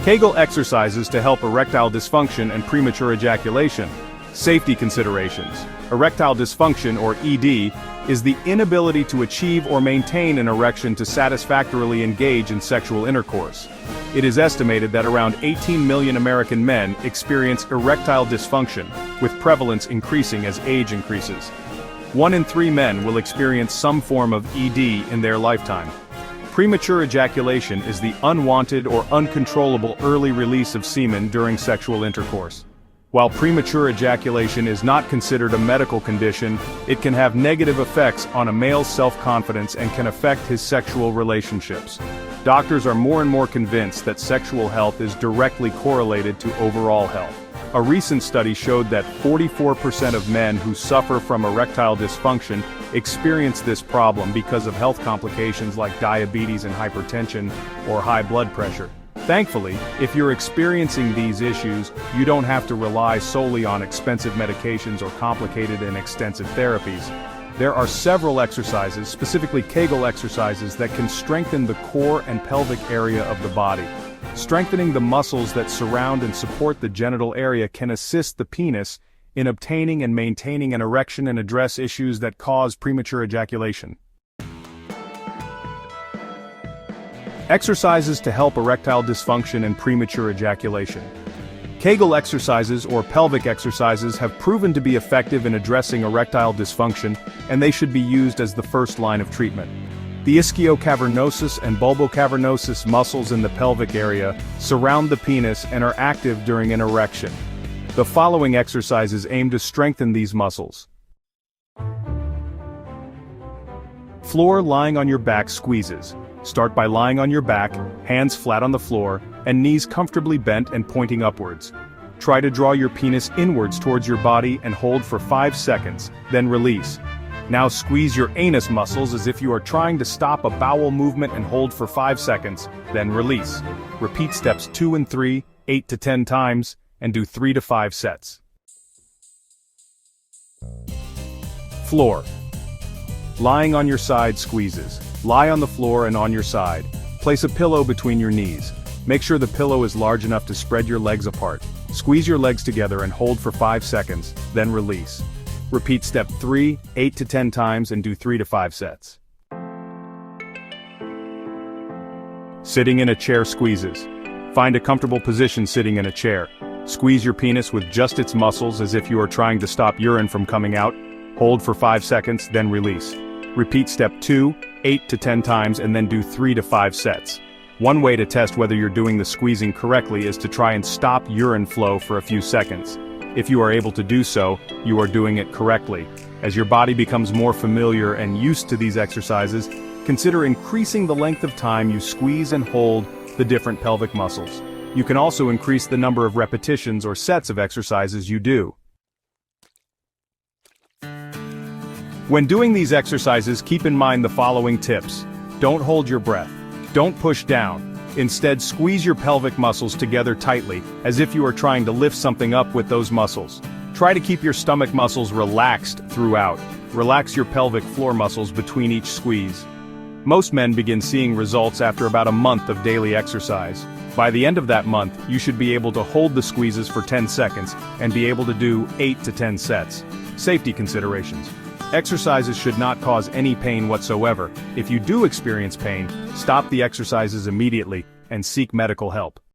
Kegel exercises to help erectile dysfunction and premature ejaculation. Safety considerations. Erectile dysfunction, or ED, is the inability to achieve or maintain an erection to satisfactorily engage in sexual intercourse. It is estimated that around 18 million American men experience erectile dysfunction, with prevalence increasing as age increases. 1 in 3 men will experience some form of ED in their lifetime. Premature ejaculation is the unwanted or uncontrollable early release of semen during sexual intercourse. While premature ejaculation is not considered a medical condition, it can have negative effects on a male's self-confidence and can affect his sexual relationships. Doctors are more and more convinced that sexual health is directly correlated to overall health. A recent study showed that 44% of men who suffer from erectile dysfunction experience this problem because of health complications like diabetes and hypertension or high blood pressure. Thankfully, if you're experiencing these issues, you don't have to rely solely on expensive medications or complicated and extensive therapies. There are several exercises, specifically Kegel exercises, that can strengthen the core and pelvic area of the body. Strengthening the muscles that surround and support the genital area can assist the penis in obtaining and maintaining an erection and address issues that cause premature ejaculation. Exercises to help erectile dysfunction and premature ejaculation. Kegel exercises or pelvic exercises have proven to be effective in addressing erectile dysfunction, and they should be used as the first line of treatment. The ischiocavernosus and bulbocavernosus muscles in the pelvic area surround the penis and are active during an erection. The following exercises aim to strengthen these muscles. Floor lying on your back squeezes. Start by lying on your back, hands flat on the floor, and knees comfortably bent and pointing upwards. Try to draw your penis inwards towards your body and hold for 5 seconds, then release. Now squeeze your anus muscles as if you are trying to stop a bowel movement and hold for 5 seconds, then release. Repeat steps 2 and 3, 8 to 10 times, and do 3 to 5 sets. Floor. Lying on your side squeezes. Lie on the floor and on your side. Place a pillow between your knees. Make sure the pillow is large enough to spread your legs apart. Squeeze your legs together and hold for 5 seconds, then release. Repeat step 3, 8 to 10 times and do 3 to 5 sets. Sitting in a chair squeezes. Find a comfortable position sitting in a chair. Squeeze your penis with just its muscles as if you are trying to stop urine from coming out. Hold for 5 seconds, then release. Repeat step 2, 8 to 10 times and then do 3 to 5 sets. One way to test whether you're doing the squeezing correctly is to try and stop urine flow for a few seconds. If you are able to do so, you are doing it correctly. As your body becomes more familiar and used to these exercises, consider increasing the length of time you squeeze and hold the different pelvic muscles. You can also increase the number of repetitions or sets of exercises you do. When doing these exercises, keep in mind the following tips. Don't hold your breath. Don't push down. Instead, squeeze your pelvic muscles together tightly, as if you are trying to lift something up with those muscles. Try to keep your stomach muscles relaxed throughout. Relax your pelvic floor muscles between each squeeze. Most men begin seeing results after about a month of daily exercise. By the end of that month, you should be able to hold the squeezes for 10 seconds and be able to do 8 to 10 sets. Safety considerations. Exercises should not cause any pain whatsoever. If you do experience pain, stop the exercises immediately and seek medical help.